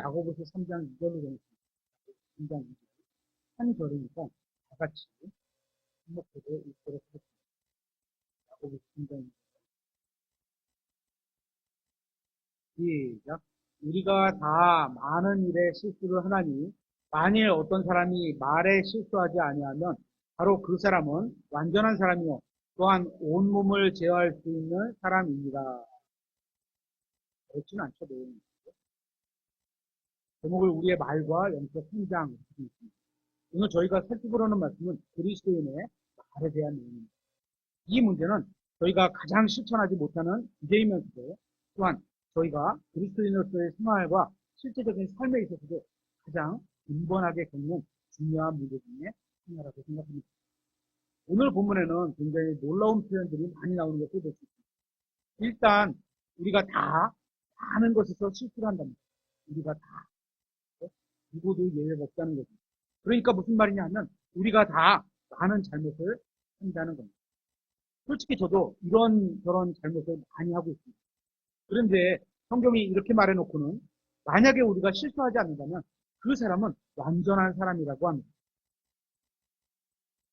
야고보서 3장 2절로 되어 있습니다. 3장 2절. 한 절이니까 다 같이 한목소리로 읽도록 하겠습니다. 야고보서 3장 2절. 시작. 우리가 다 많은 일에 실수를 하나니 만일 어떤 사람이 말에 실수하지 아니하면 바로 그 사람은 완전한 사람이요 또한 온몸을 제어할 수 있는 사람입니다. 그렇지는 않죠. 제목을 우리의 말과 영적 성장. 오늘 저희가 살펴보려는 말씀은 그리스도인의 말에 대한 내용입니다. 이 문제는 저희가 가장 실천하지 못하는 주제이면서도 또한 저희가 그리스도인으로서의 생활과 실제적인 삶에 있어서도 가장 빈번하게 겪는 중요한 문제 중에 하나라고 생각합니다. 오늘 본문에는 굉장히 놀라운 표현들이 많이 나오는 것을 볼 수 있습니다. 일단 우리가 다 하는 것에서 실수를 한답니다. 우리가 다 누구도 예외가 없다는 거죠. 그러니까 무슨 말이냐 하면 우리가 다 많은 잘못을 한다는 겁니다. 솔직히 저도 이런 저런 잘못을 많이 하고 있습니다. 그런데 성경이 이렇게 말해놓고는 만약에 우리가 실수하지 않는다면 그 사람은 완전한 사람이라고 합니다.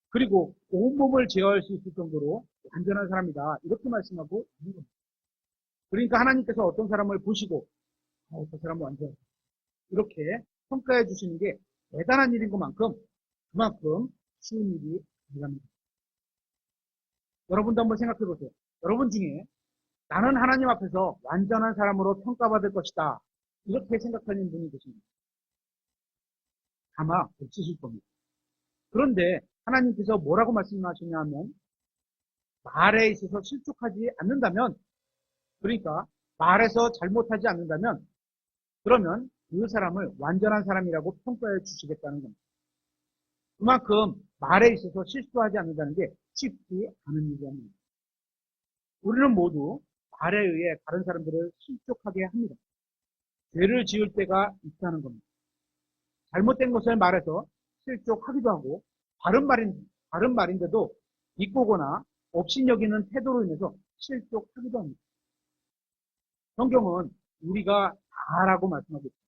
그리고 온몸을 제어할 수 있을 정도로 완전한 사람이다. 이렇게 말씀하고 있는 겁니다. 그러니까 하나님께서 어떤 사람을 보시고 저 사람은 완전 이렇게 평가해 주시는 게 대단한 일인 것만큼 그만큼 쉬운 일이 아니랍니다. 여러분도 한번 생각해 보세요. 여러분 중에 나는 하나님 앞에서 완전한 사람으로 평가받을 것이다. 이렇게 생각하는 분이 계십니다. 아마 없으실 겁니다. 그런데 하나님께서 뭐라고 말씀하시냐 하면 말에 있어서 실족하지 않는다면 그러니까 말에서 잘못하지 않는다면 그러면 그 사람을 완전한 사람이라고 평가해 주시겠다는 겁니다. 그만큼 말에 있어서 실수하지 않는다는 게 쉽지 않은 일입니다. 우리는 모두 말에 의해 다른 사람들을 실족하게 합니다. 죄를 지을 때가 있다는 겁니다. 잘못된 것을 말해서 실족하기도 하고 바른 말인데도 비꼬거나 업신여기는 태도로 인해서 실족하기도 합니다. 성경은 우리가 다라고 말씀하고 있습니다.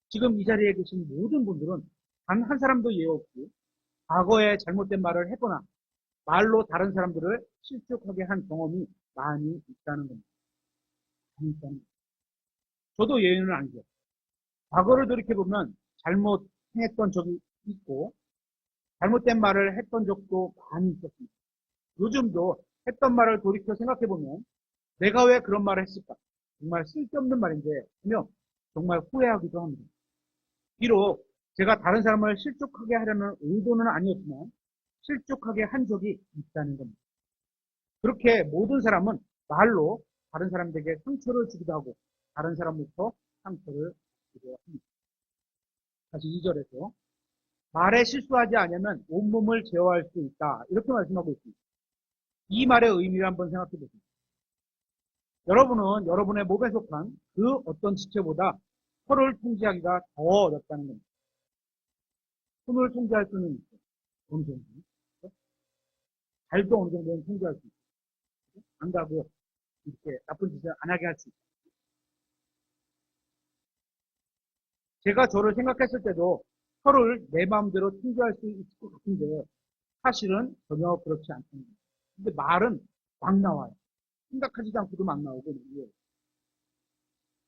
지금 이 자리에 계신 모든 분들은 단 한 사람도 예외 없이 과거에 잘못된 말을 했거나 말로 다른 사람들을 실족하게 한 경험이 많이 있다는 겁니다. 저도 예외는 아니죠. 과거를 돌이켜보면 잘못했던 적이 있고 잘못된 말을 했던 적도 많이 있었습니다. 요즘도 했던 말을 돌이켜 생각해보면 내가 왜 그런 말을 했을까? 정말 쓸데없는 말인데 하며 정말 후회하기도 합니다. 비록 제가 다른 사람을 실족하게 하려는 의도는 아니었지만 실족하게 한 적이 있다는 겁니다. 그렇게 모든 사람은 말로 다른 사람들에게 상처를 주기도 하고 다른 사람부터 상처를 주기도 합니다. 다시 2절에서 말에 실수하지 않으면 온몸을 제어할 수 있다. 이렇게 말씀하고 있습니다. 이 말의 의미를 한번 생각해 보세요. 여러분은 여러분의 몸에 속한 그 어떤 지체보다 혀를 통제하기가 더 어렵다는 겁니다. 손을 통제할 수는 있죠. 어느 정도. 발도 어느 정도는 통제할 수 있죠. 안 가고 이렇게 나쁜 짓을 안 하게 할 수 있죠. 제가 저를 생각했을 때도 혀를 내 마음대로 통제할 수 있을 것 같은데 사실은 전혀 그렇지 않습니다. 근데 말은 막 나와요. 생각하지도 않고도 막 나오고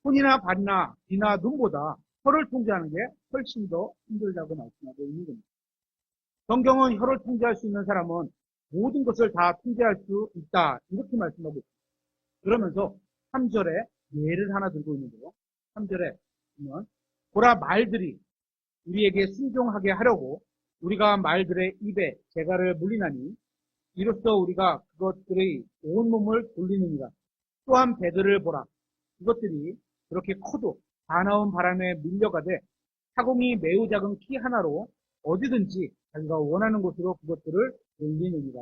손이나 발이나 귀나 눈보다 혀를 통제하는 게 훨씬 더 힘들다고 말씀하고 있는 겁니다. 성경은 혀를 통제할 수 있는 사람은 모든 것을 다 통제할 수 있다. 이렇게 말씀하고 있습니다. 그러면서 3절에 예를 하나 들고 있는데요. 3절에 보면 보라 말들이 우리에게 순종하게 하려고 우리가 말들의 입에 재갈을 물리나니 이로써 우리가 그것들의 온몸을 돌리느니라. 또한 배들을 보라. 그것들이 그렇게 커도 사나운 바람에 밀려가되 타공이 매우 작은 키 하나로 어디든지 자기가 원하는 곳으로 그것들을 돌리느니라.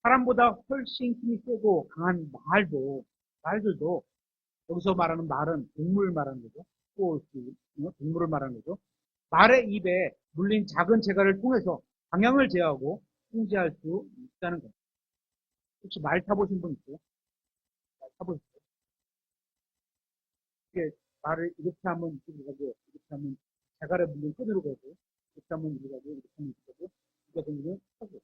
사람보다 훨씬 힘이 세고 강한 말들도 여기서 말하는 말은 동물 말하는 거죠. 동물을 말하는 거죠. 말의 입에 물린 작은 재갈을 통해서 방향을 제어하고 통제할 수 있다는 거예요. 혹시 말 타보신 분 있어요? 말 타보셨어요? 이렇게 말을 이렇게 하면 이렇게 가고, 이렇게 하면 자갈에 물린 끈으로 가고, 이렇게 하면 이렇게 가고, 이렇게 하면 이렇게 가고, 이렇게 하면 하고.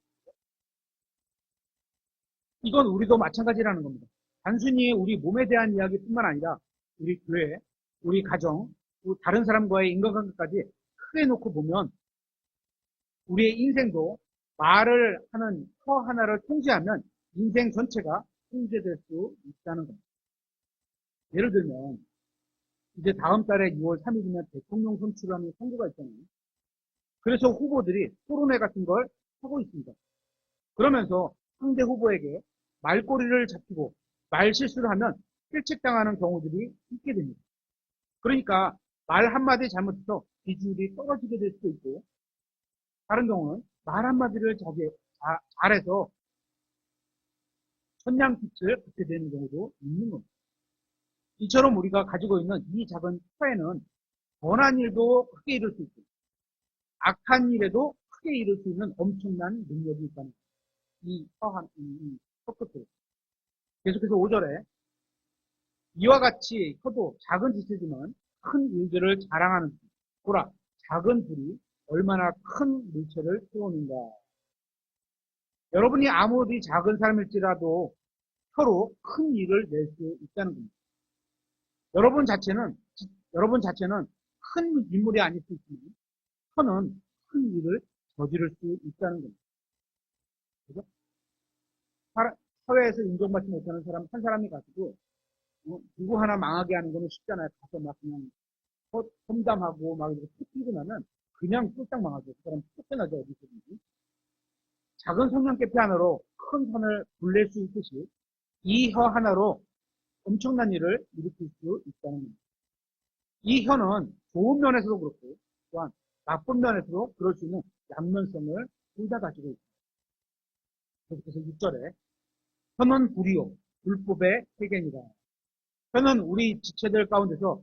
이건 우리도 마찬가지라는 겁니다. 단순히 우리 몸에 대한 이야기뿐만 아니라 우리 교회, 우리 가정, 또 다른 사람과의 인간관계까지 크게 놓고 보면 우리의 인생도 말을 하는 혀 하나를 통제하면 인생 전체가 통제될 수 있다는 겁니다. 예를 들면 이제 다음 달에 6월 3일이면 대통령 선출하는 선거가 있잖아요. 그래서 후보들이 토론회 같은 걸 하고 있습니다. 그러면서 상대 후보에게 말꼬리를 잡히고 말 실수를 하면 실책당하는 경우들이 있게 됩니다. 그러니까 말 한마디 잘못해서 비주율이 떨어지게 될 수도 있고, 다른 경우는 말 한마디를 잘해서 천냥빛을 받게 되는 경우도 있는 겁니다. 이처럼 우리가 가지고 있는 이 작은 혀에는 선한 일도 크게 이룰 수 있고 악한 일에도 크게 이룰 수 있는 엄청난 능력이 있다는 이 혀끝을. 계속해서 5절에 이와 같이 혀도 작은 짓이지만 큰 일들을 자랑하는 보라, 작은 불이 얼마나 큰 물체를 태우는가. 여러분이 아무리 작은 사람일지라도 혀로 큰 일을 낼 수 있다는 겁니다. 여러분 자체는 큰 인물이 아닐 수 있지만 혀는 큰 일을 저지를 수 있다는 겁니다. 그죠? 사회에서 인정받지 못하는 사람 한 사람이 가지고 누구 하나 망하게 하는 거는 쉽잖아요. 가서 막 그냥 험담하고 막 이렇게 툭 나면 그냥 뚝딱 망하죠. 그 사람 쫓겨나죠. 어디서든지. 작은 성냥개피 하나로 큰 산을 불낼 수 있듯이 이 혀 하나로 엄청난 일을 일으킬 수 있다는 겁니다. 이 혀는 좋은 면에서도 그렇고 또한 나쁜 면에서도 그럴 수 있는 양면성을 둘 다 가지고 있습니다. 그래서 6절에 혀는 불이요 불법의 세계니라. 혀는 우리 지체들 가운데서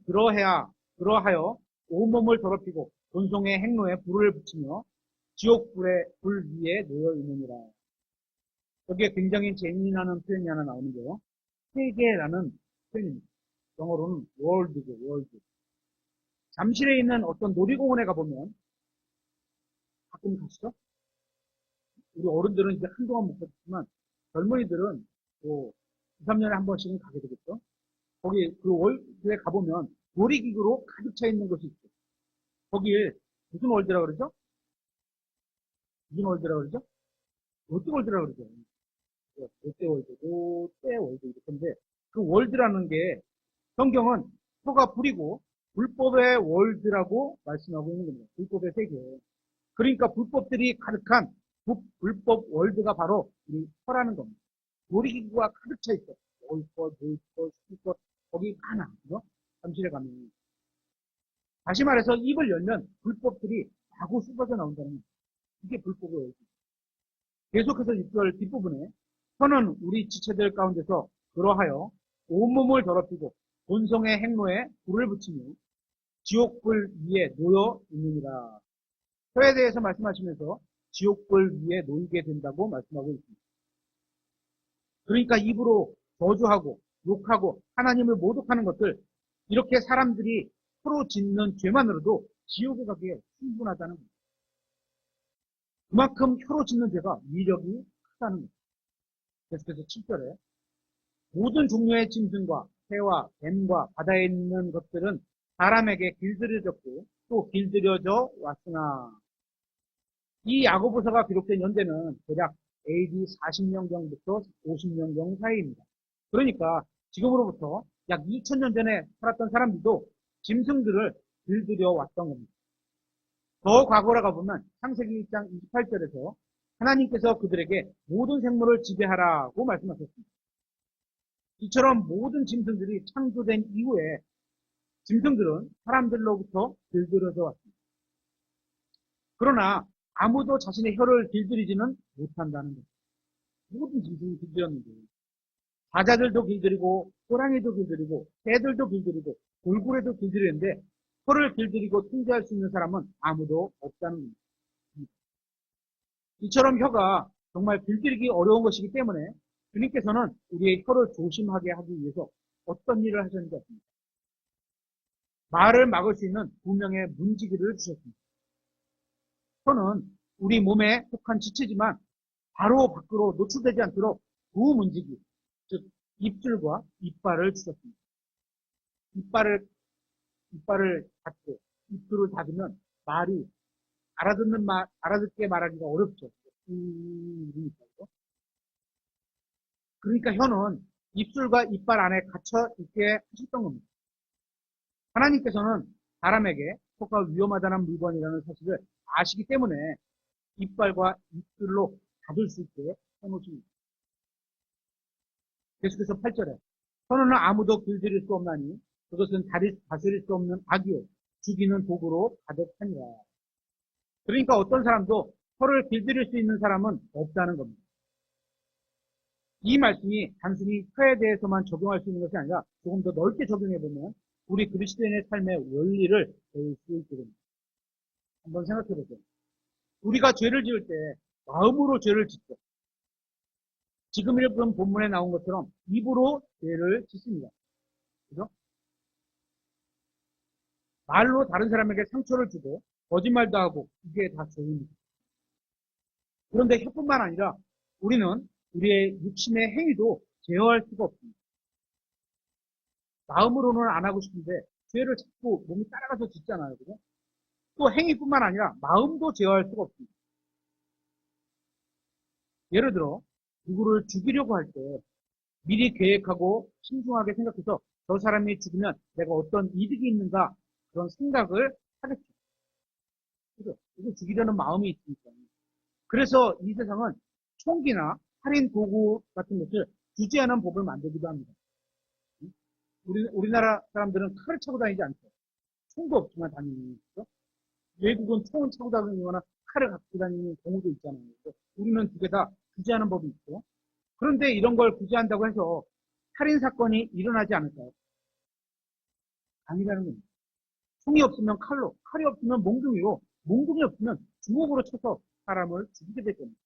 그러하여 온몸을 더럽히고 본성의 행로에 불을 붙이며 지옥불의 불 위에 놓여 있느니라. 여기에 굉장히 재미나는 표현이 하나 나오는데요. 세계라는 표현입니다. 영어로는 월드죠, 월드. 잠실에 있는 어떤 놀이공원에 가보면 가끔 가시죠? 우리 어른들은 이제 한동안 못 갔지만 젊은이들은 뭐 2, 3년에 한 번씩은 가게 되겠죠? 거기 그 월드에 가보면 놀이기구로 가득 차 있는 것이 있죠. 거길 무슨 월드라 그러죠? 무슨 월드라 그러죠? 롯데월드라 그러죠. 롯데월드 이렇게인데 그 월드라는 게 성경은 혀가 불이고 불법의 월드라고 말씀하고 있는 겁니다. 불법의 세계. 그러니까 불법들이 가득한 불법 월드가 바로 이 혀라는 겁니다. 놀이기구가 가득 차 있어. 놀것, 스키것, 거기 많아. 그죠? 잠실에 가면. 다시 말해서 입을 열면 불법들이 마구 쏟아져 나온다는 거예요. 이게 불법의 월드. 계속해서 6절 뒷부분에 혀는 우리 지체들 가운데서 그러하여 온몸을 더럽히고 본성의 행로에 불을 붙이며 지옥불 위에 놓여 있느니라. 혀에 대해서 말씀하시면서 지옥불 위에 놓이게 된다고 말씀하고 있습니다. 그러니까 입으로 저주하고 욕하고 하나님을 모독하는 것들, 이렇게 사람들이 서로 짓는 죄만으로도 지옥에 가기에 충분하다는 겁니다. 그만큼 혀로 짓는 죄가 위력이 크다는 겁니다. 계속해서 7절에 모든 종류의 짐승과 새와 뱀과 바다에 있는 것들은 사람에게 길들여졌고 또 길들여져 왔으나, 이 야고보서가 기록된 연대는 대략 AD 40년경부터 50년경 사이입니다. 그러니까 지금으로부터 약 2000년 전에 살았던 사람들도 짐승들을 길들여 왔던 겁니다. 더 과거로 가보면 창세기 1장 28절에서 하나님께서 그들에게 모든 생물을 지배하라고 말씀하셨습니다. 이처럼 모든 짐승들이 창조된 이후에 짐승들은 사람들로부터 길들여져 왔습니다. 그러나 아무도 자신의 혀를 길들이지는 못한다는 거예요. 모든 짐승이 길들였는데 사자들도 길들이고 호랑이도 길들이고 새들도 길들이고 돌고래도 길들이는데 혀를 길들이고 통제할 수 있는 사람은 아무도 없다는 겁니다. 이처럼 혀가 정말 길들이기 어려운 것이기 때문에 주님께서는 우리의 혀를 조심하게 하기 위해서 어떤 일을 하셨는지 아십니까? 말을 막을 수 있는 두 명의 문지기를 주셨습니다. 혀는 우리 몸에 속한 지체지만 바로 밖으로 노출되지 않도록 두 문지기, 즉 입술과 이빨을 주셨습니다. 이빨을 닫고 입술을 닫으면 말이 알아듣게 말하기가 어렵죠. 이러니까. 그러니까 혀는 입술과 이빨 안에 갇혀 있게 하셨던 겁니다. 하나님께서는 사람에게 혀가 위험하다는 물건이라는 사실을 아시기 때문에 이빨과 입술로 닫을 수 있게 해놓으십니다. 계속해서 8절에 혀는 아무도 길들일 수 없나니 그것은 다스릴 수 없는 악이요 죽이는 도구로 가득하니라. 그러니까 어떤 사람도 혀를 길들일 수 있는 사람은 없다는 겁니다. 이 말씀이 단순히 혀에 대해서만 적용할 수 있는 것이 아니라 조금 더 넓게 적용해보면 우리 그리스도인의 삶의 원리를 배울 수 있게 됩니다. 한번 생각해보세요. 우리가 죄를 지을 때 마음으로 죄를 짓죠. 지금 읽은 본문에 나온 것처럼 입으로 죄를 짓습니다. 그죠? 말로 다른 사람에게 상처를 주고 거짓말도 하고 이게 다 죄입니다. 그런데 혀뿐만 아니라 우리는 우리의 육신의 행위도 제어할 수가 없습니다. 마음으로는 안 하고 싶은데 죄를 자꾸 몸이 따라가서 짓잖아요. 그죠? 또 행위뿐만 아니라 마음도 제어할 수가 없습니다. 예를 들어 누구를 죽이려고 할 때 미리 계획하고 신중하게 생각해서 저 사람이 죽으면 내가 어떤 이득이 있는가 그런 생각을 하겠죠. 그죠? 이거 죽이려는 마음이 있으니까. 그래서 이 세상은 총기나 살인 도구 같은 것을 규제하는 법을 만들기도 합니다. 우리나라 사람들은 칼을 차고 다니지 않죠. 총도 없지만 당연히. 그렇죠? 외국은 총을 차고 다니거나 칼을 갖고 다니는 경우도 있잖아요. 우리는 두 개 다 규제하는 법이 있고. 그런데 이런 걸 규제한다고 해서 살인 사건이 일어나지 않을까요? 아니라는 겁니다. 총이 없으면 칼로, 칼이 없으면 몽둥이로, 몽둥이 없으면 주먹으로 쳐서 사람을 죽이게 될 겁니다.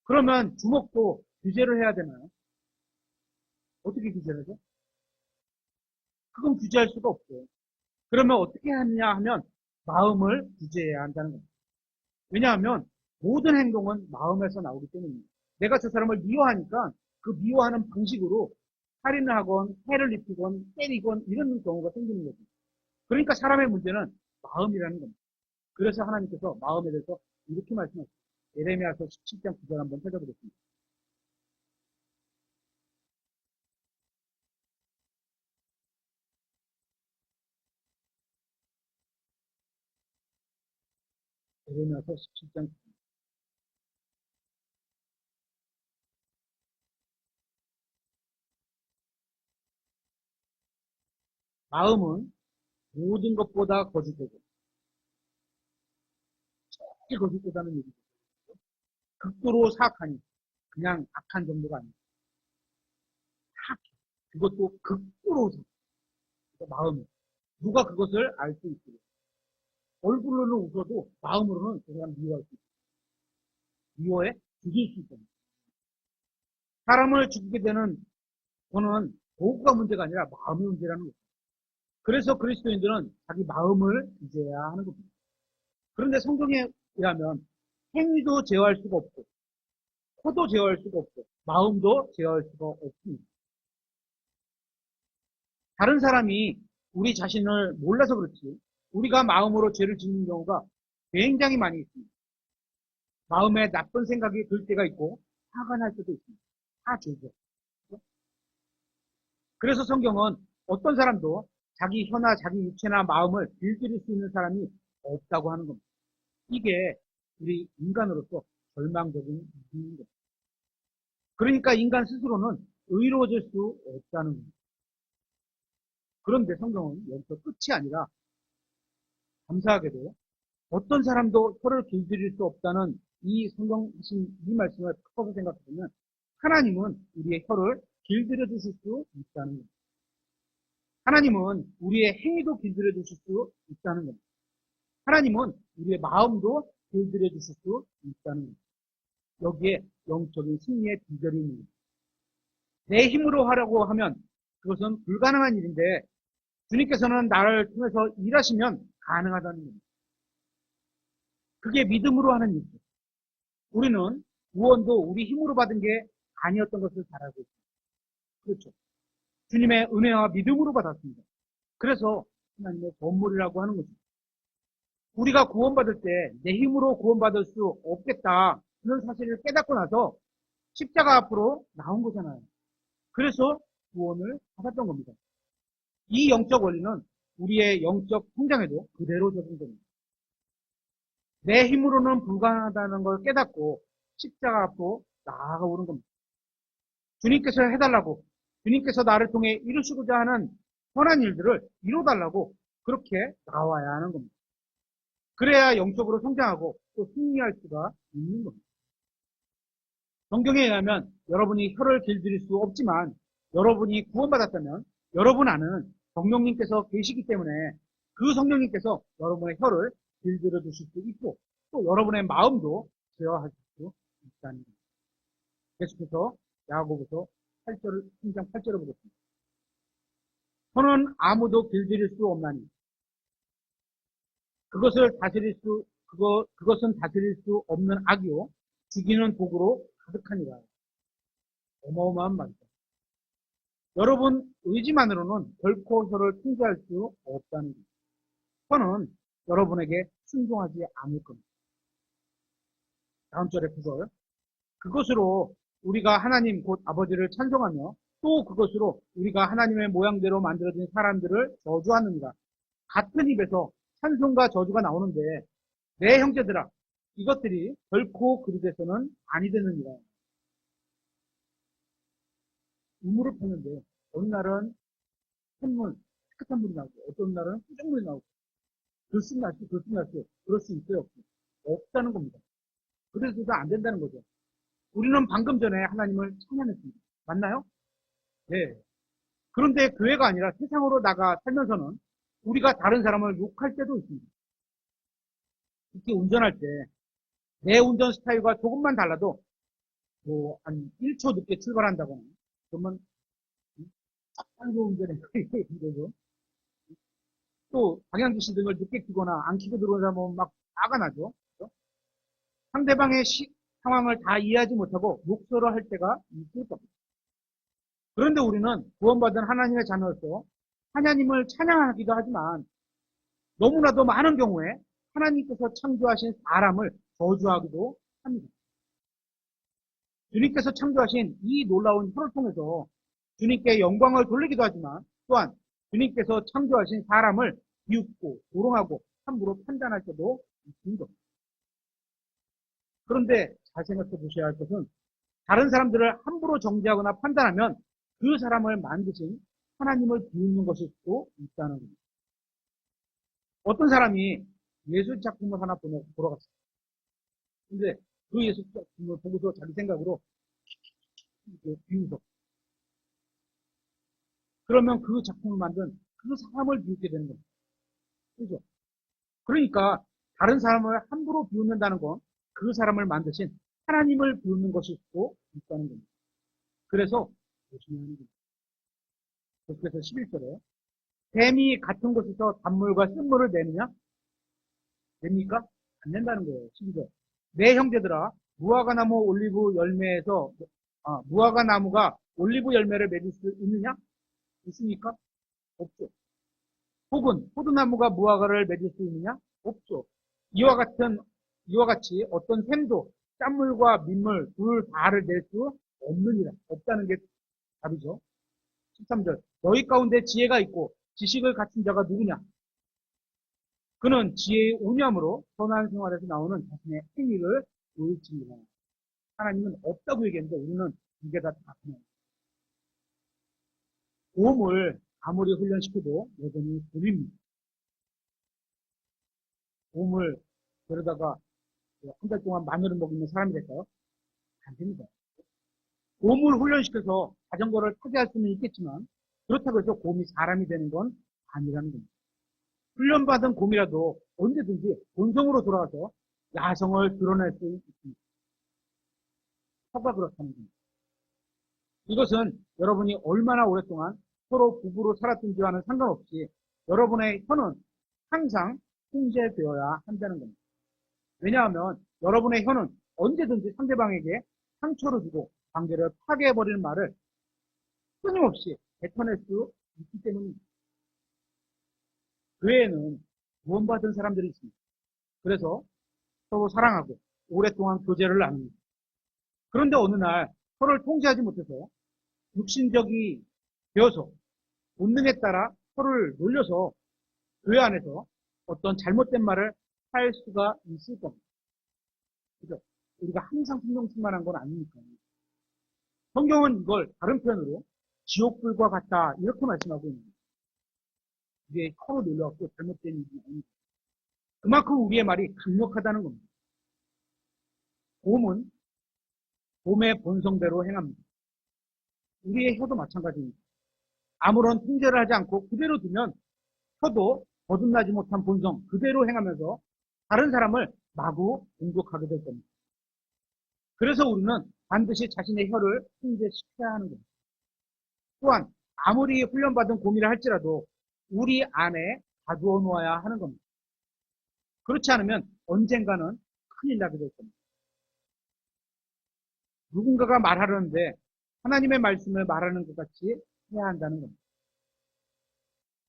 그러면 주먹도 규제를 해야 되나요? 어떻게 규제를 하죠? 그건 규제할 수가 없어요. 그러면 어떻게 하느냐 하면 마음을 규제해야 한다는 겁니다. 왜냐하면 모든 행동은 마음에서 나오기 때문입니다. 내가 저 사람을 미워하니까 그 미워하는 방식으로 살인을 하건 해를 입히건 때리건 이런 경우가 생기는 거죠. 그러니까 사람의 문제는 마음이라는 겁니다. 그래서 하나님께서 마음에 대해서 이렇게 말씀하셨습니다. 예레미야서 17장 9절 한번 찾아보겠습니다. 예레미야서 17장 마음은 모든 것보다 거짓되고 제일 거짓되다는 얘기죠. 극도로 사악하니 그냥 악한 정도가 아니고 사악해. 그것도 극도로 사악해. 그러니까 마음이. 누가 그것을 알 수 있고 얼굴로는 웃어도 마음으로는 그 사람 미워할 수 있고 미워해 죽일 수 있습니다. 사람을 죽이게 되는 거는 도구가 문제가 아니라 마음의 문제라는 거죠. 그래서 그리스도인들은 자기 마음을 규제해야 하는 겁니다. 그런데 성경에 의하면 행위도 제어할 수가 없고 코도 제어할 수가 없고 마음도 제어할 수가 없습니다. 다른 사람이 우리 자신을 몰라서 그렇지 우리가 마음으로 죄를 짓는 경우가 굉장히 많이 있습니다. 마음에 나쁜 생각이 들 때가 있고 화가 날 때도 있습니다. 다 죄죠. 그래서 성경은 어떤 사람도 자기 혀나 자기 육체나 마음을 길들일 수 있는 사람이 없다고 하는 겁니다. 이게 우리 인간으로서 절망적인 일인 겁니다. 그러니까 인간 스스로는 의로워질 수 없다는 겁니다. 그런데 성경은 여기서 끝이 아니라 감사하게도 어떤 사람도 혀를 길들일 수 없다는 이 성경신 이 말씀을 바꿔서 생각해보면 하나님은 우리의 혀를 길들여 주실 수 있다는 겁니다. 하나님은 우리의 행위도 길들여 주실 수 있다는 겁니다. 하나님은 우리의 마음도 길들여 주실 수 있다는 겁니다. 여기에 영적인 승리의 비결이 있는 겁니다. 내 힘으로 하려고 하면 그것은 불가능한 일인데 주님께서는 나를 통해서 일하시면 가능하다는 겁니다. 그게 믿음으로 하는 일이죠. 우리는 구원도 우리 힘으로 받은 게 아니었던 것을 잘 알고 있습니다. 그렇죠. 주님의 은혜와 믿음으로 받았습니다. 그래서 하나님의 선물이라고 하는 거죠. 우리가 구원받을 때 내 힘으로 구원받을 수 없겠다 그런 사실을 깨닫고 나서 십자가 앞으로 나온 거잖아요. 그래서 구원을 받았던 겁니다. 이 영적 원리는 우리의 영적 성장에도 그대로 적용됩니다. 내 힘으로는 불가능하다는 걸 깨닫고 십자가 앞으로 나아가 오는 겁니다. 주님께서 해달라고, 주님께서 나를 통해 이루시고자 하는 선한 일들을 이루어달라고 그렇게 나와야 하는 겁니다. 그래야 영적으로 성장하고 또 승리할 수가 있는 겁니다. 성경에 의하면 여러분이 혀를 길들일 수 없지만 여러분이 구원받았다면 여러분 안에는 성령님께서 계시기 때문에 그 성령님께서 여러분의 혀를 길들여 주실 수 있고 또 여러분의 마음도 제어하실 수 있다는 겁니다. 계속해서 야고보서 8절, 3장 8절을 보겠습니다. 혀는 아무도 길들일 수 없나니 그것은 다스릴 수 없는 악이요 죽이는 독으로 가득하니라. 어마어마한 말이죠. 여러분 의지만으로는 결코 혀를 통제할 수 없다는 겁니다. 혀는 여러분에게 순종하지 않을 겁니다. 다음 절의 구절. 그것으로 우리가 하나님 곧 아버지를 찬송하며 또 그것으로 우리가 하나님의 모양대로 만들어진 사람들을 저주하느니라. 같은 입에서 찬송과 저주가 나오는데 내 형제들아 이것들이 결코 그리 돼서는 아니 되느니라. 우물을 팠는데 어느 날은 샘물, 깨끗한 물이 나오고 어떤 날은 수정물이 나오고 들쑥날쑥 그럴 수 있어요? 없어요? 없다는 겁니다. 그래서도 안 된다는 거죠. 우리는 방금 전에 하나님을 찬양했습니다. 맞나요? 네. 그런데 교회가 아니라 세상으로 나가 살면서는 우리가 다른 사람을 욕할 때도 있습니다. 특히 운전할 때 내 운전 스타일과 조금만 달라도 뭐 한 1초 늦게 출발한다거나 그러면 쌍조 운전에 힘들고 또 방향지시 등을 늦게 켜거나 안 켜고 들어오면 막 화가 나죠. 그렇죠? 상대방의 상황을 다 이해하지 못하고 욕설을 할 때가 있을 겁니다. 그런데 우리는 구원받은 하나님의 자녀로서 하나님을 찬양하기도 하지만 너무나도 많은 경우에 하나님께서 창조하신 사람을 저주하기도 합니다. 주님께서 창조하신 이 놀라운 혀를 통해서 주님께 영광을 돌리기도 하지만 또한 주님께서 창조하신 사람을 비웃고 조롱하고 함부로 판단할 때도 있는 겁니다. 그런데 잘 생각해 보셔야 할 것은 다른 사람들을 함부로 정죄하거나 판단하면 그 사람을 만드신 하나님을 비웃는 것일 수도 있다는 겁니다. 어떤 사람이 예술 작품을 하나 보러 갔어요. 근데 그 예술 작품을 보고서 자기 생각으로 비웃어. 그러면 그 작품을 만든 그 사람을 비웃게 되는 겁니다. 그죠? 그러니까 다른 사람을 함부로 비웃는다는 건 그 사람을 만드신 하나님을 비웃는 것일 수도 있다는 겁니다. 그래서 조심해야 하는 겁니다. 그래서 11절에 뱀이 같은 곳에서 단물과 쓴물을 내느냐? 됩니까? 안 된다는 거예요. 12절. 내 형제들아 무화과나무 올리브 열매에서 무화과나무가 올리브 열매를 맺을 수 있느냐? 있습니까? 없죠. 혹은 포도나무가 무화과를 맺을 수 있느냐? 없죠. 이와 같이 어떤 샘도 짠물과 민물 둘 다를 낼 수 없느니라. 없다는 게 답이죠. 13절. 너희 가운데 지혜가 있고 지식을 갖춘 자가 누구냐? 그는 지혜의 오념으로 선한 생활에서 나오는 자신의 행위를 보일지니라. 하나님은 없다고 얘기했는데 우리는 이게 다 그냥 곰을 아무리 훈련시켜도 여전히 곰입니다. 곰을 데려다가 한 달 동안 마늘을 먹이는 사람이 될까요? 안 됩니다. 곰을 훈련시켜서 자전거를 타게 할 수는 있겠지만 그렇다고 해서 곰이 사람이 되는 건 아니라는 겁니다. 훈련받은 곰이라도 언제든지 본성으로 돌아가서 야성을 드러낼 수 있습니다. 혀가 그렇다는 겁니다. 이것은 여러분이 얼마나 오랫동안 서로 부부로 살았든지와는 상관없이 여러분의 혀는 항상 통제되어야 한다는 겁니다. 왜냐하면 여러분의 혀는 언제든지 상대방에게 상처를 주고 관계를 파괴해버리는 말을 끊임없이 뱉어낼 수 있기 때문입니다. 교회에는 구원받은 사람들이 있습니다. 그래서 서로 사랑하고 오랫동안 교제를 나눕니다. 그런데 어느 날 서로를 통제하지 못해서 육신적이 되어서 본능에 따라 서로를 놀려서 교회 안에서 어떤 잘못된 말을 할 수가 있을 겁니다. 그죠? 우리가 항상 성령 충만한 건 아니니까. 성경은 이걸 다른 표현으로 지옥불과 같다 이렇게 말씀하고 있는 거예요. 이게 서로 놀려갖고 잘못된 일이 아닙니다. 그만큼 우리의 말이 강력하다는 겁니다. 곰은 곰의 본성대로 행합니다. 우리의 혀도 마찬가지입니다. 아무런 통제를 하지 않고 그대로 두면 혀도 거듭나지 못한 본성 그대로 행하면서 다른 사람을 마구 공격하게 될 겁니다. 그래서 우리는 반드시 자신의 혀를 통제시켜야 하는 겁니다. 또한 아무리 훈련받은 곰이라 할지라도 우리 안에 가두어 놓아야 하는 겁니다. 그렇지 않으면 언젠가는 큰일 나게 될 겁니다. 누군가가 말하려는데 하나님의 말씀을 말하는 것 같이 해야 한다는 겁니다.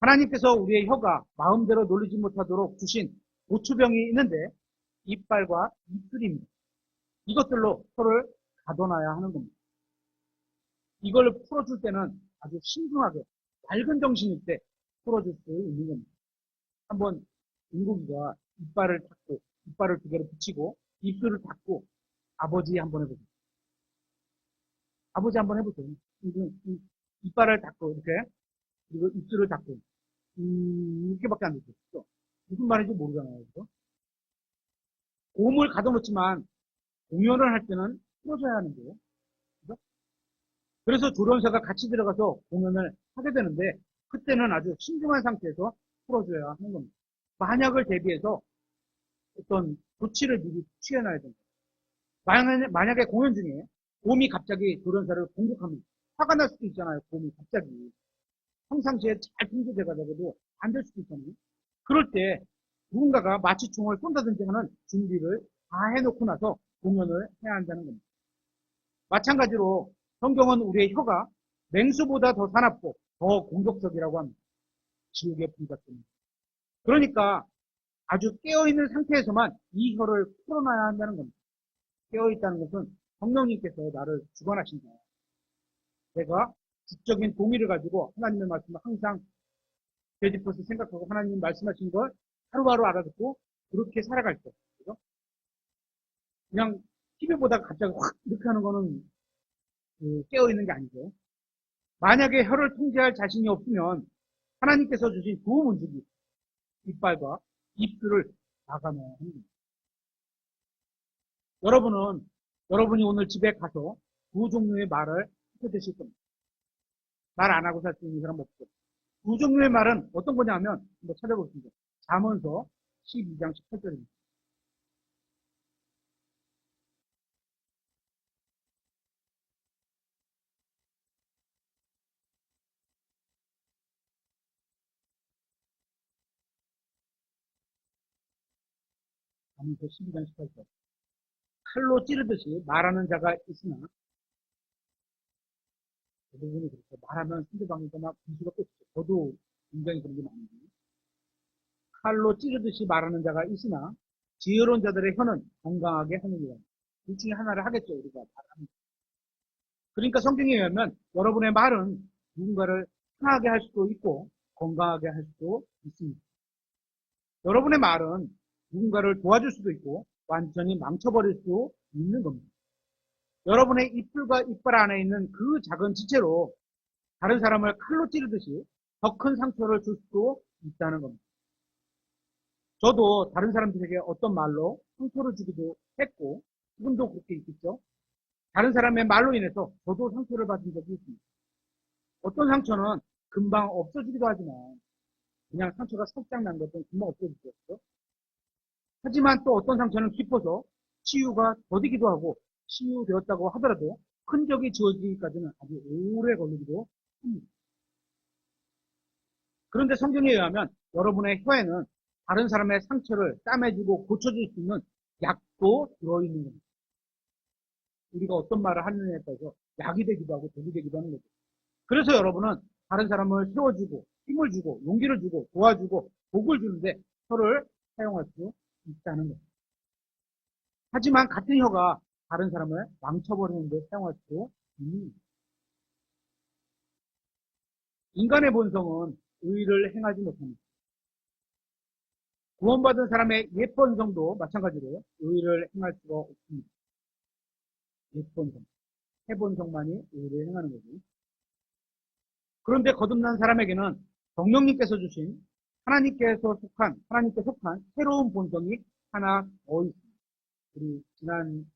하나님께서 우리의 혀가 마음대로 놀리지 못하도록 주신 고추병이 있는데 이빨과 입술입니다. 이것들로 혀를 가둬놔야 하는 겁니다. 이걸 풀어줄 때는 아주 신중하게 밝은 정신일 때 풀어줄 수 있는 겁니다. 한번 인국이가 이빨을 닫고 이빨을 두 개로 붙이고 입술을 닫고 아버지 한번 해보세요. 아버지 한번 해보세요. 이빨을 닫고 이렇게 그리고 입술을 닫고 이렇게밖에 안 되죠. 무슨 말인지 모르잖아요. 그죠? 곰을 가둬놓지만 공연을 할 때는 풀어줘야 하는데요. 그죠? 그래서 조련사가 같이 들어가서 공연을 하게 되는데 그때는 아주 신중한 상태에서 풀어줘야 하는 겁니다. 만약을 대비해서 어떤 조치를 미리 취해놔야 됩니다. 만약에 공연 중에 곰이 갑자기 조련사를 공격하면 화가 날 수도 있잖아요. 곰이 갑자기. 평상시에 잘 통제돼가지고도 안 될 수도 있잖아요. 그럴 때 누군가가 마취총을 쏜다든지 하는 준비를 다 해놓고 나서 공연을 해야 한다는 겁니다. 마찬가지로 성경은 우리의 혀가 맹수보다 더 사납고 더 공격적이라고 합니다. 지옥의 불 같습니다. 그러니까 아주 깨어있는 상태에서만 이 혀를 풀어놔야 한다는 겁니다. 깨어있다는 것은 성령님께서 나를 주관하신다. 내가 지적인 동의를 가지고 하나님의 말씀을 항상 되짚어서 생각하고 하나님 말씀하신 걸 하루하루 알아듣고 그렇게 살아갈 때. 그죠? 그냥 TV보다 갑자기 확 이렇게 하는 거는 깨어있는 게 아니죠. 만약에 혀를 통제할 자신이 없으면 하나님께서 주신 두 문지기 이빨과 입술을 나가놔야 하는 겁니다. 여러분이 오늘 집에 가서 두 종류의 말을 하게 되실 겁니다. 말 안 하고 살 수 있는 사람 없죠. 두 종류의 말은 어떤 거냐면 한번 찾아보겠습니다. 잠언서 12장 18절입니다. 잠언서 12장 18절. 칼로 찌르듯이 말하는 자가 있으나 대부분이 그렇죠. 말하면 상대방에게 막 분수가 꽂히죠. 저도 굉장히 그런 게 많은데 칼로 찌르듯이 말하는 자가 있으나 지혜로운 자들의 혀는 건강하게 하느니라. 둘 중에 하나를 하겠죠. 우리가 말하는. 그러니까 성경에 의하면 여러분의 말은 누군가를 상하게 할 수도 있고 건강하게 할 수도 있습니다. 여러분의 말은 누군가를 도와줄 수도 있고 완전히 망쳐버릴 수도 있는 겁니다. 여러분의 입술과 이빨 안에 있는 그 작은 지체로 다른 사람을 칼로 찌르듯이 더 큰 상처를 줄 수도 있다는 겁니다. 저도 다른 사람들에게 어떤 말로 상처를 주기도 했고 그분도 그렇게 있겠죠. 다른 사람의 말로 인해서 저도 상처를 받은 적이 있습니다. 어떤 상처는 금방 없어지기도 하지만 그냥 상처가 살짝 난 것은 금방 없어지겠죠. 하지만 또 어떤 상처는 깊어서 치유가 더디기도 하고 치유되었다고 하더라도 흔적이 지워지기까지는 아주 오래 걸리기도 합니다. 그런데 성경에 의하면 여러분의 혀에는 다른 사람의 상처를 싸매주고 고쳐줄 수 있는 약도 들어있는 겁니다. 우리가 어떤 말을 하느냐에 따라서 약이 되기도 하고 독이 되기도 하는 거죠. 그래서 여러분은 다른 사람을 세워주고 힘을 주고 용기를 주고 도와주고 복을 주는데 혀를 사용할 수 있다는 거예요. 하지만 같은 혀가 다른 사람을 망쳐버리는데 사용할 수 있는 거예요. 인간의 본성은 의를 행하지 못합니다. 구원받은 사람의 옛 본성도 마찬가지로 의를 행할 수가 없습니다. 옛 본성, 새 본성만이 의를 행하는 거죠. 그런데 거듭난 사람에게는 성령님께서 주신 하나님께 속한 새로운 본성이 하나 더 있습니다. 우리 지난주에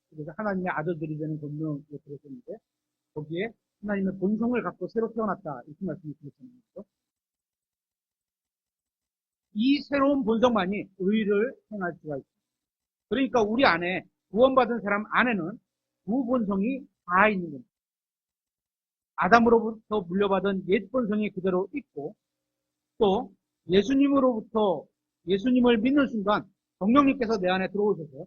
그래서 하나님의 아들들이 되는 본능을 들었었는데 거기에 하나님의 본성을 갖고 새로 태어났다 이렇게 말씀을 드렸잖아요. 이 새로운 본성만이 의를 행할 수가 있습니다. 그러니까 우리 안에 구원받은 사람 안에는 두 본성이 다 있는 겁니다. 아담으로부터 물려받은 옛 본성이 그대로 있고 또 예수님을 믿는 순간 성령님께서 내 안에 들어오셔서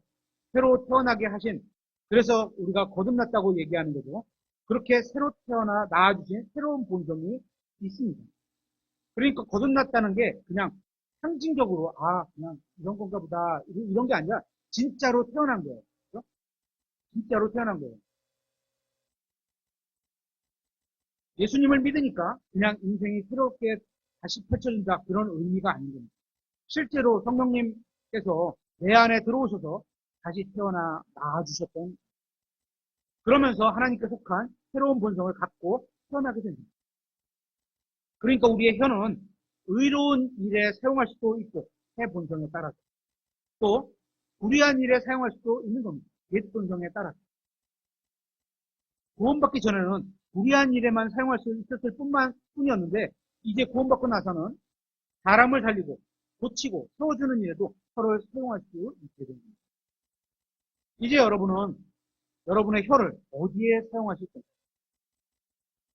새로 태어나게 하신, 그래서 우리가 거듭났다고 얘기하는 거죠. 그렇게 새로 태어나 낳아주신 새로운 본성이 있습니다. 그러니까 거듭났다는 게 그냥 상징적으로 그냥 이런 건가 보다 이런 게 아니라 진짜로 태어난 거예요. 그렇죠? 진짜로 태어난 거예요. 예수님을 믿으니까 그냥 인생이 새롭게 다시 펼쳐진다 그런 의미가 아닌 겁니다. 실제로 성령님께서 내 안에 들어오셔서 다시 태어나 낳아주셨던, 그러면서 하나님께 속한 새로운 본성을 갖고 태어나게 됩니다. 그러니까 우리의 혀는 의로운 일에 사용할 수도 있고 새 본성에 따라서 또 불의한 일에 사용할 수도 있는 겁니다. 옛 본성에 따라서. 구원받기 전에는 불의한 일에만 사용할 수 있었을 뿐이었는데 이제 구원받고 나서는 사람을 살리고 고치고 세워주는 일에도 혀를 사용할 수 있게 됩니다. 이제 여러분은 여러분의 혀를 어디에 사용하실 건가요?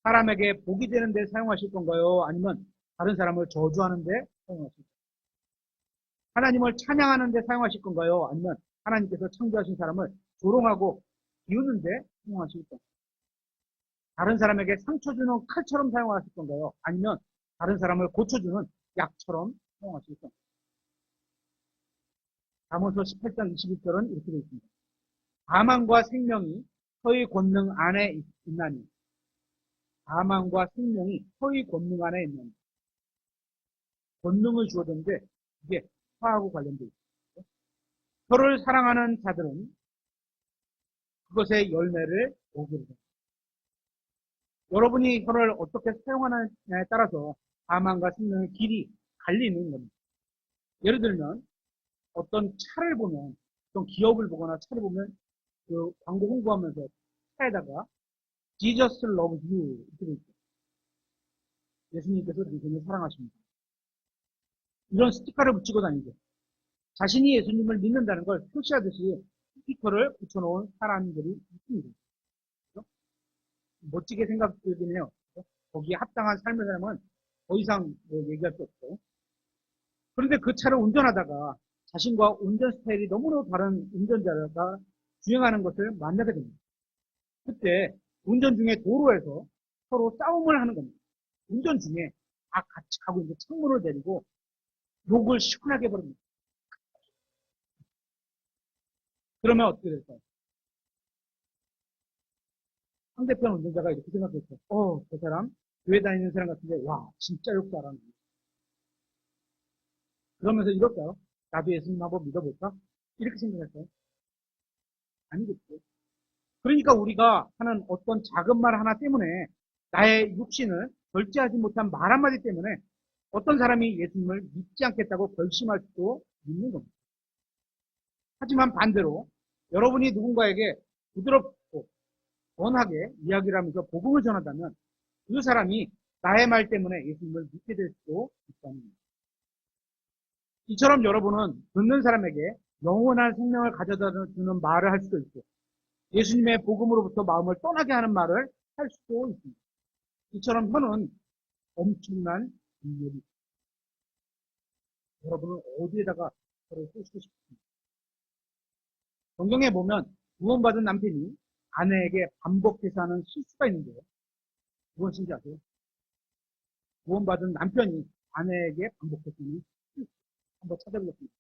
사람에게 복이 되는 데 사용하실 건가요? 아니면 다른 사람을 저주하는 데 사용하실 건가요? 하나님을 찬양하는 데 사용하실 건가요? 아니면 하나님께서 창조하신 사람을 조롱하고 비우는 데 사용하실 건가요? 다른 사람에게 상처 주는 칼처럼 사용하실 건가요? 아니면 다른 사람을 고쳐주는 약처럼 사용하실 건가요? 잠언서 18장 21절은 이렇게 되어 있습니다. 사망과 생명이 혀의 권능 안에 있나니. 사망과 생명이 혀의 권능 안에 있나니. 권능을 주어졌는데 이게 혀하고 관련되어 있습니다. 혀를 사랑하는 자들은 그것의 열매를 보게 됩니다. 여러분이 혀를 어떻게 사용하느냐에 따라서 사망과 생명의 길이 갈리는 겁니다. 예를 들면 어떤 차를 보면, 어떤 기업을 보거나 차를 보면 그 광고 홍보하면서 차에다가 Jesus loves you 이렇게 돼 있어요. 예수님께서 당신을 사랑하십니다. 이런 스티커를 붙이고 다니죠. 자신이 예수님을 믿는다는 걸 표시하듯이 스티커를 붙여놓은 사람들이 있습니다. 그렇죠? 멋지게 생각되긴 해요. 그렇죠? 거기에 합당한 삶을 살면 더 이상 얘기할 수 없어요. 그런데 그 차를 운전하다가 자신과 운전 스타일이 너무나 다른 운전자가 주행하는 것을 만나게 됩니다. 그때 운전 중에 도로에서 서로 싸움을 하는 겁니다. 운전 중에 다 같이 가고 있는데 창문을 내리고 욕을 시원하게 버립니다. 그러면 어떻게 될까요? 상대편 운전자가 이렇게 생각했죠. 저 사람 교회 다니는 사람 같은데 와 진짜 욕 잘하네. 그러면서 이럴까요? 나도 예수님 한번 믿어볼까? 이렇게 생각할까요? 아니겠죠. 그러니까 우리가 하는 어떤 작은 말 하나 때문에 나의 육신을 절제하지 못한 말 한마디 때문에 어떤 사람이 예수님을 믿지 않겠다고 결심할 수도 있는 겁니다. 하지만 반대로 여러분이 누군가에게 부드럽고 원하게 이야기를 하면서 복음을 전한다면 그 사람이 나의 말 때문에 예수님을 믿게 될 수도 있다는 겁니다. 이처럼 여러분은 듣는 사람에게 영원한 생명을 가져다 주는 말을 할 수도 있고 예수님의 복음으로부터 마음을 떠나게 하는 말을 할 수도 있습니다. 이처럼 혀는 엄청난 능력이 있습니다. 여러분은 어디에다가 저를 쓰시고 싶습니까? 성경에 보면 구원받은 남편이 아내에게 반복해서 하는 실수가 있는데요. 무엇인지 아세요? 구원받은 남편이 아내에게 반복해서 하는 실수. 한번 찾아보겠습니다.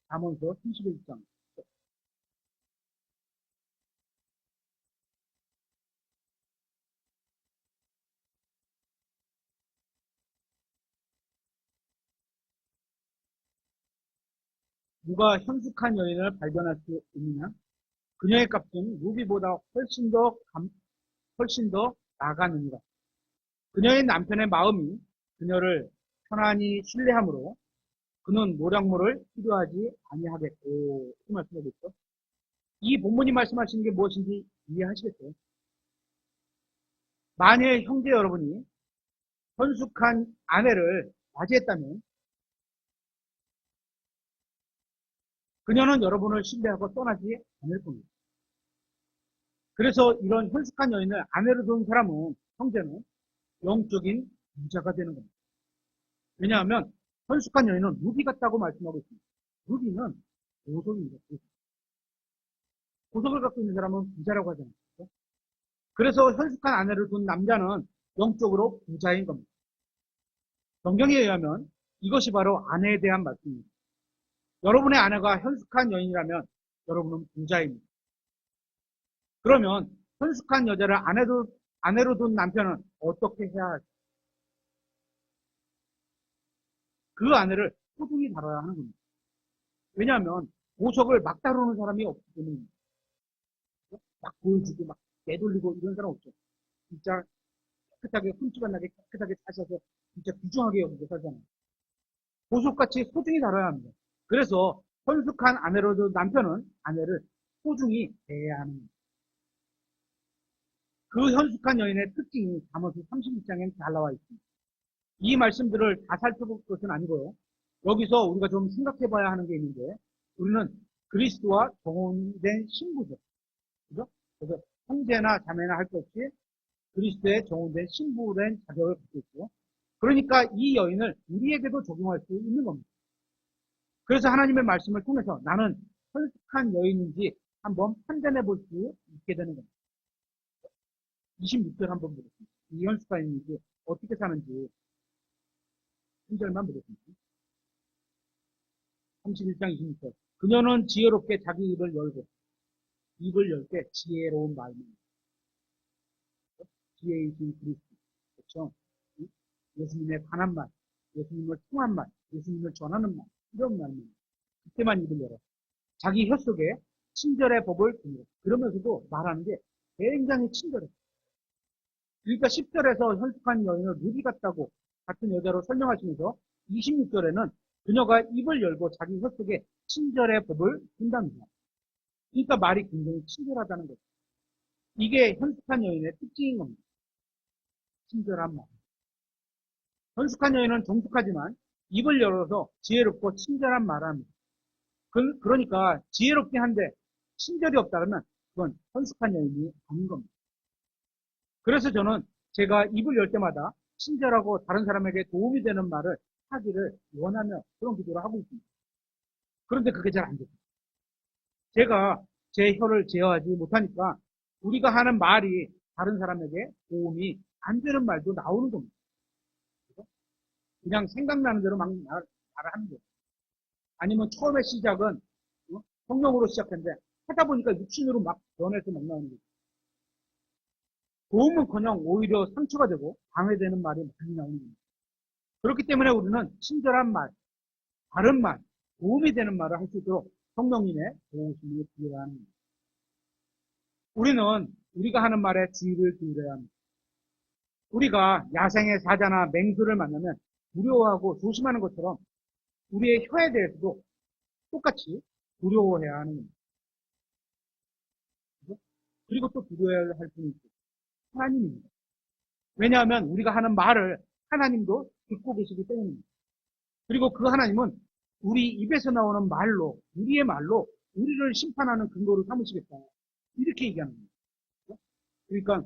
잠언서 31장. 누가 현숙한 여인을 발견할 수 있느냐? 그녀의 값은 루비보다 훨씬 더 나가느니라. 그녀의 남편의 마음이 그녀를 편안히 신뢰하므로 그는 노량모를 필요하지 아니하겠고. 이 말씀하겠죠. 이 본문이 말씀하시는 게 무엇인지 이해하시겠어요? 만일 형제 여러분이 현숙한 아내를 맞이했다면 그녀는 여러분을 신뢰하고 떠나지 않을 겁니다. 그래서 이런 현숙한 여인을 아내로 둔 사람은, 형제는 영적인 부자가 되는 겁니다. 왜냐하면 현숙한 여인은 루비 같다고 말씀하고 있습니다. 루비는 보석입니다. 보석을 갖고 있는 사람은 부자라고 하잖아요. 그래서 현숙한 아내를 둔 남자는 영적으로 부자인 겁니다. 성경에 의하면 이것이 바로 아내에 대한 말씀입니다. 여러분의 아내가 현숙한 여인이라면 여러분은 부자입니다. 그러면 현숙한 여자를 아내로 둔 남편은 어떻게 해야 할까요? 그 아내를 소중히 다뤄야 하는 겁니다. 왜냐하면 보석을 막 다루는 사람이 없기 때문입니다. 막 보여주고 막 내돌리고 이런 사람 없죠. 진짜 깨끗하게 흠집 안 나게 깨끗하게 사셔서 진짜 귀중하게 여기서 살잖아요. 보석같이 소중히 다뤄야 합니다. 그래서 현숙한 아내로 둔 남편은 아내를 소중히 대해야 하는 겁니다. 그 현숙한 여인의 특징이 잠언서 31장에 잘 나와 있습니다. 이 말씀들을 다 살펴볼 것은 아니고요. 여기서 우리가 좀 생각해 봐야 하는 게 있는데, 우리는 그리스도와 정혼된 신부죠. 그죠? 그래서 형제나 자매나 할 것 없이 그리스도의 정혼된 신부된 자격을 갖고 있고, 그러니까 이 여인을 우리에게도 적용할 수 있는 겁니다. 그래서 하나님의 말씀을 통해서 나는 현숙한 여인인지 한번 판단해 볼 수 있게 되는 겁니다. 26절 한번 보겠습니다. 이 현숙한 여인인지 어떻게 사는지 3절만 보겠습니다. 31장 26절. 그녀는 지혜롭게 자기 입을 열고, 입을 열 때 지혜로운 말입니다. 지혜이신 그리스도. 그렇죠? 예수님에 관한 말, 예수님을 통한 말, 예수님을 전하는 말, 이런 말입니다. 그때만 입을 열어. 자기 혀 속에 친절의 법을 두니라. 그러면서도 말하는 게 굉장히 친절해. 그러니까 10절에서 현숙한 여인을 루비 같다고 같은 여자로 설명하시면서 26절에는 그녀가 입을 열고 자기 혀 속에 친절의 법을 둔답니다. 그러니까 말이 굉장히 친절하다는 거죠. 이게 현숙한 여인의 특징인 겁니다. 친절한 말. 현숙한 여인은 정숙하지만 입을 열어서 지혜롭고 친절한 말을 합니다. 그러니까 지혜롭긴 한데 친절이 없다면 그건 현숙한 여인이 아닌 겁니다. 그래서 저는 제가 입을 열 때마다 친절하고 다른 사람에게 도움이 되는 말을 하기를 원하며 그런 기도를 하고 있습니다. 그런데 그게 잘 안 됩니다. 제가 제 혀를 제어하지 못하니까 우리가 하는 말이 다른 사람에게 도움이 안 되는 말도 나오는 겁니다. 그냥 생각나는 대로 막 말을 하는 거예요. 아니면 처음에 시작은 성령으로 시작했는데 하다 보니까 육신으로 막 변해서 막 나오는 거죠. 도움은커녕 오히려 상처가 되고 방해되는 말이 많이 나오는 겁니다. 그렇기 때문에 우리는 친절한 말, 바른 말, 도움이 되는 말을 할 수 있도록 성령님의 도우심을 기회해야 합니다. 우리는 우리가 하는 말에 주의를 기울여야 합니다. 우리가 야생의 사자나 맹수를 만나면 두려워하고 조심하는 것처럼 우리의 혀에 대해서도 똑같이 두려워해야 하는 겁니다. 그리고 또 두려워해야 할 분이 있죠. 하나님입니다. 왜냐하면 우리가 하는 말을 하나님도 듣고 계시기 때문입니다. 그리고 그 하나님은 우리 입에서 나오는 말로, 우리의 말로 우리를 심판하는 근거로 삼으시겠다. 이렇게 얘기하는 겁니다. 그러니까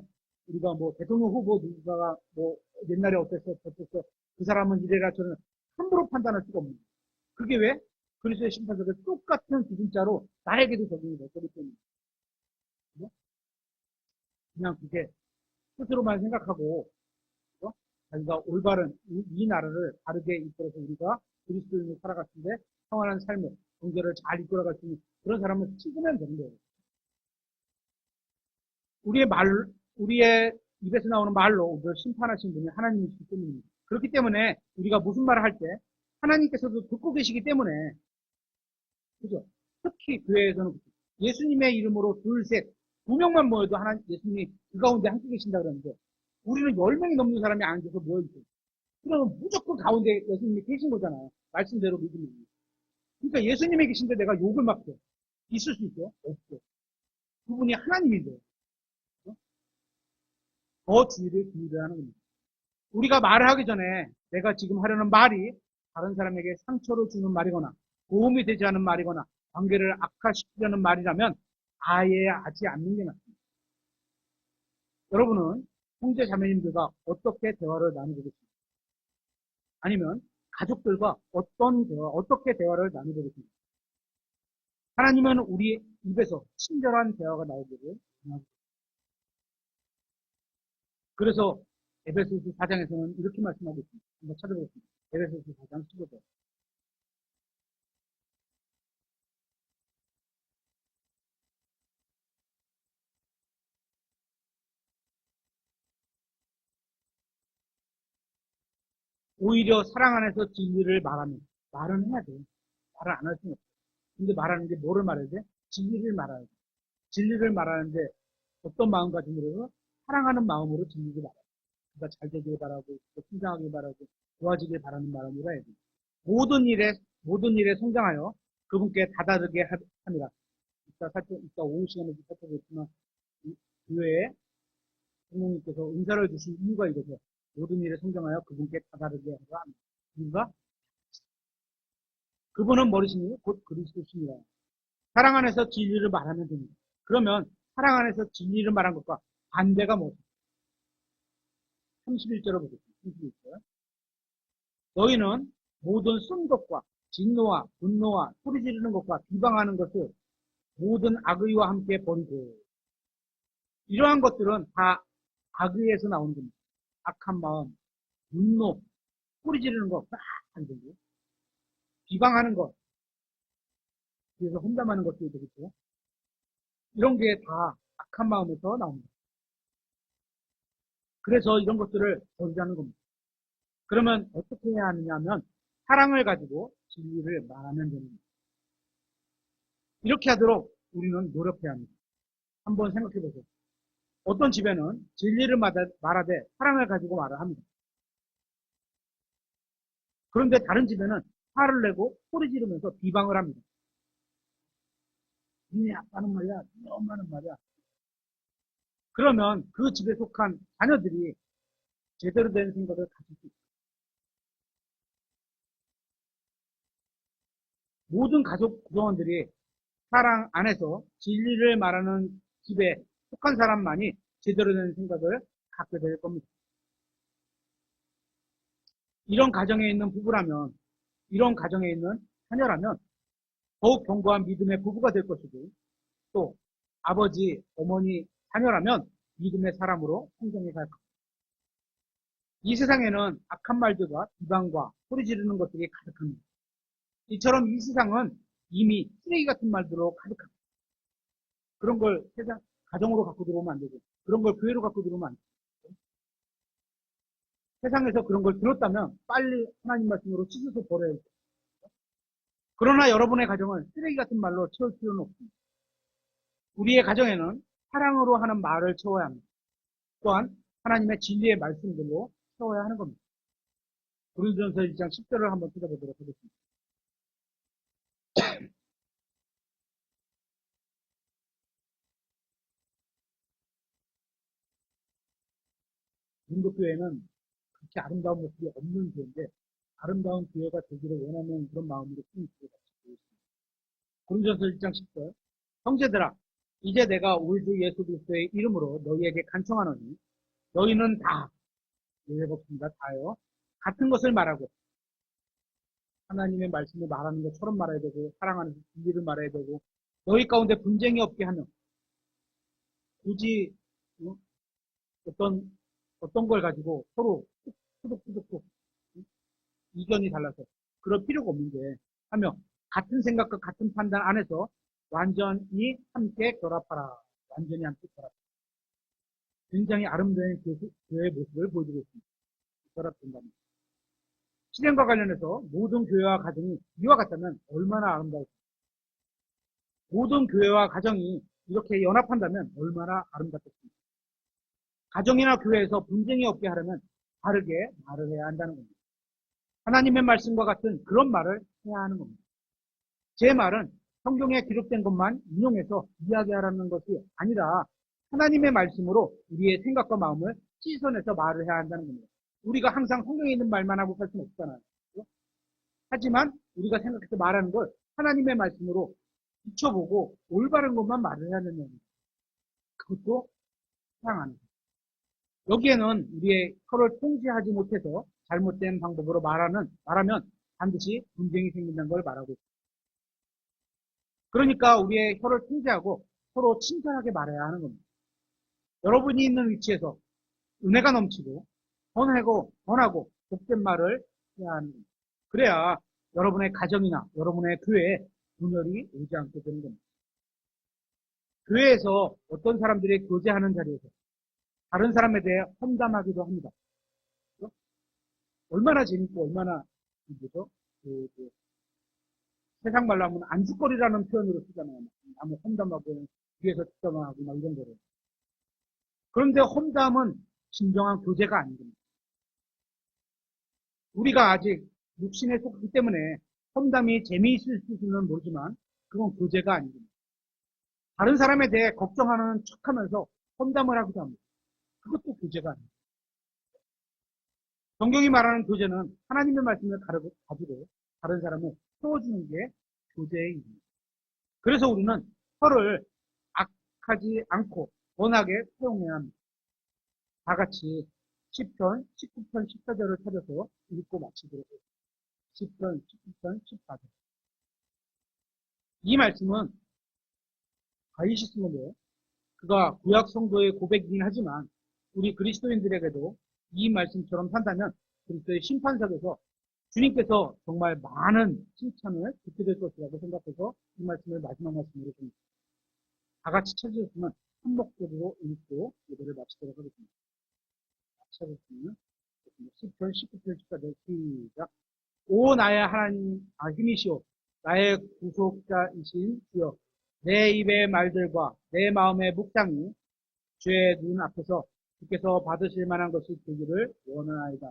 우리가 뭐 대통령 후보 누가가 뭐 옛날에 어땠어, 어땠어, 그 사람은 이래라 저는 함부로 판단할 수가 없는 거예요. 그게 왜? 그리스도의 심판석에 똑같은 기준자로 나에게도 적용이 됐기 때문에. 그냥 그게 스스로만 생각하고, 자기가 올바른 이 나라를 바르게 이끌어서 우리가 그리스도인으로 살아갈 텐데 평안한 삶을, 경제를 잘 이끌어갈 수 있는 그런 사람을 찍으면 되는 거예요. 우리의 입에서 나오는 말로 우리를 심판하신 분이 하나님이시기 때문입니다. 그렇기 때문에 우리가 무슨 말을 할 때 하나님께서도 듣고 계시기 때문에, 그죠? 특히 교회에서는 예수님의 이름으로 둘, 셋, 두 명만 모여도 예수님이 그 가운데 함께 계신다 그러는데 우리는 10명이 넘는 사람이 앉아서 모여있어요. 그러면 무조건 가운데 예수님이 계신 거잖아요. 말씀대로 믿으면. 그러니까 예수님이 계신데 내가 욕을 막 해. 있을 수 있죠? 없죠. 그분이 하나님인데 더 주의를 기울여야 하는 겁니다. 우리가 말을 하기 전에 내가 지금 하려는 말이 다른 사람에게 상처를 주는 말이거나 도움이 되지 않은 말이거나 관계를 악화시키려는 말이라면 아예 하지 않는 게 낫습니다. 여러분은 형제 자매님들과 어떻게 대화를 나누고 계십니까? 아니면 가족들과 어떻게 대화를 나누고 계십니까? 하나님은 우리 입에서 친절한 대화가 나오기를 원합니다. 그래서 에베소서 4장에서는 이렇게 말씀하고 있습니다. 한번 찾아보겠습니다. 에베소서 4장 15절. 오히려 사랑 안에서 진리를 말은 해야 돼요. 말을 안 할 수는 없어요. 근데 말하는 게 뭐를 말해야 돼? 진리를 말해야 돼. 진리를 말하는데 어떤 마음가짐으로 해서 사랑하는 마음으로 진리를 말해요. 그러니까 잘 되길 바라고, 성장하길 바라고, 좋아지길 바라는 마음으로 해야 돼요. 모든 일에 성장하여 그분께 다다르게 합니다. 이따 오후 시간에 살펴보겠지만, 교회에 성령님께서 은사를 주신 이유가 이거죠. 모든 일에 성장하여 그분께 다다르게 하라 합니다. 이유가 그분은 머리신이 곧 그리스도십니다. 사랑 안에서 진리를 말하면 됩니다. 그러면 사랑 안에서 진리를 말한 것과 반대가 무엇입니까? 31절을 보겠습니다. 31절. 너희는 모든 쓴 것과 진노와 분노와 소리 지르는 것과 비방하는 것을 모든 악의와 함께 버리고, 이러한 것들은 다 악의에서 나오는 겁니다. 악한 마음, 분노, 소리 지르는 것, 안 되고, 비방하는 것, 그래서 혼담하는 것도 되겠죠. 이런 게 다 악한 마음에서 나옵니다. 그래서 이런 것들을 버리자는 겁니다. 그러면 어떻게 해야 하느냐 하면 사랑을 가지고 진리를 말하면 됩니다. 이렇게 하도록 우리는 노력해야 합니다. 한번 생각해 보세요. 어떤 집에는 진리를 말하되 사랑을 가지고 말을 합니다. 그런데 다른 집에는 화를 내고 소리 지르면서 비방을 합니다. 니네 아빠는 말이야, 니네 엄마는 말이야. 그러면 그 집에 속한 자녀들이 제대로 된 생각을 가질 수 있어요. 모든 가족 구성원들이 사랑 안에서 진리를 말하는 집에 속한 사람만이 제대로 된 생각을 갖게 될 겁니다. 이런 가정에 있는 부부라면, 이런 가정에 있는 자녀라면 더욱 견고한 믿음의 부부가 될 것이고, 또 아버지, 어머니, 자녀라면 믿음의 사람으로 성장해 갈 겁니다. 이 세상에는 악한 말들과 비방과 소리 지르는 것들이 가득합니다. 이처럼 이 세상은 이미 쓰레기 같은 말들로 가득합니다. 그런 걸 가정으로 갖고 들어오면 안 되고, 그런 걸 교회로 갖고 들어오면 안 되고, 세상에서 그런 걸 들었다면 빨리 하나님 말씀으로 씻어서 버려야 돼요. 그러나 여러분의 가정을 쓰레기 같은 말로 채울 필요는 없습니다. 우리의 가정에는 사랑으로 하는 말을 채워야 합니다. 또한 하나님의 진리의 말씀들로 채워야 하는 겁니다. 고린도전서 1장 10절을 한번 찾아보도록 하겠습니다. 인도교회는 그렇게 아름다운 모습이 없는 교회인데 아름다운 교회가 되기를 원하는 그런 마음으로 큰 교회가 되고 있습니다. 고린도전서 1장 10절. 형제들아, 이제 내가 우리 주 예수 그리스도의 이름으로 너희에게 간청하노니 너희는 다 해봅습니다. 다요. 같은 것을 말하고 하나님의 말씀을 말하는 것처럼 말해야 되고 사랑하는 진리를 말해야 되고 너희 가운데 분쟁이 없게 하며 굳이 어? 어떤 걸 가지고 서로 푸득푸득 이견이 달라서 그럴 필요가 없는데 하며 같은 생각과 같은 판단 안에서 완전히 함께 결합하라. 완전히 함께 결합. 굉장히 아름다운 교회의 모습을 보여주고 있습니다. 결합된다면. 실행과 관련해서 모든 교회와 가정이 이와 같다면 얼마나 아름다울까. 모든 교회와 가정이 이렇게 연합한다면 얼마나 아름답겠습니까. 가정이나 교회에서 분쟁이 없게 하려면 바르게 말을 해야 한다는 겁니다. 하나님의 말씀과 같은 그런 말을 해야 하는 겁니다. 제 말은 성경에 기록된 것만 인용해서 이야기하라는 것이 아니라 하나님의 말씀으로 우리의 생각과 마음을 씻어내서 말을 해야 한다는 겁니다. 우리가 항상 성경에 있는 말만 하고 살 수는 없잖아요. 하지만 우리가 생각해서 말하는 걸 하나님의 말씀으로 비춰보고 올바른 것만 말을 해야 하는 겁니다. 그것도 사랑하는 거예요. 여기에는 우리의 혀를 통제하지 못해서 잘못된 방법으로 말하면 반드시 분쟁이 생긴다는 걸 말하고 있습니다. 그러니까 우리의 혀를 통제하고 서로 친절하게 말해야 하는 겁니다. 여러분이 있는 위치에서 은혜가 넘치고 번하고 복된 말을 해야 하는 겁니다. 그래야 여러분의 가정이나 여러분의 교회에 분열이 오지 않게 되는 겁니다. 교회에서 어떤 사람들이 교제하는 자리에서 다른 사람에 대해 험담하기도 합니다. 그렇죠? 얼마나 재밌고 얼마나 뭐죠? 세상 말로 하면 안주거리라는 표현으로 쓰잖아요. 아무 험담하고 뒤에서 뒷담화하고 막 이런 거를. 그런데 험담은 진정한 교제가 아닙니다. 우리가 아직 육신에 속기 때문에 험담이 재미있을 수는 모르지만 그건 교제가 아닙니다. 다른 사람에 대해 걱정하는 척하면서 험담을 하기도 합니다. 그것도 교제가 아닙니다. 성경이 말하는 교제는 하나님의 말씀을 가지고 다른 사람을 세워주는 게 교제의 일입니다. 그래서 우리는 혀를 악하지 않고 원하게 사용해야 합니다. 다 같이 10편, 19편, 14절을 찾아서 읽고 마치도록 하겠습니다. 10편, 19편, 14절. 이 말씀은 다윗이 쓴 건데요. 그가 구약 성도의 고백이긴 하지만 우리 그리스도인들에게도 이 말씀처럼 산다면 그리스도의 심판석에서 주님께서 정말 많은 칭찬을 듣게 될 것이라고 생각해서 이 말씀을 마지막 말씀으로 줍니다. 다 같이 찾으셨으면 한목적으로 읽고 예배를 마치도록 하겠습니다. 찾으셨으면 10편, 19편, 14절 시작. 오 나의 하나님 힘이시오 나의 구속자이신 주여 내 입의 말들과 내 마음의 묵상이 주의 눈 앞에서 주께서 받으실 만한 것이 되기를 원하나이다.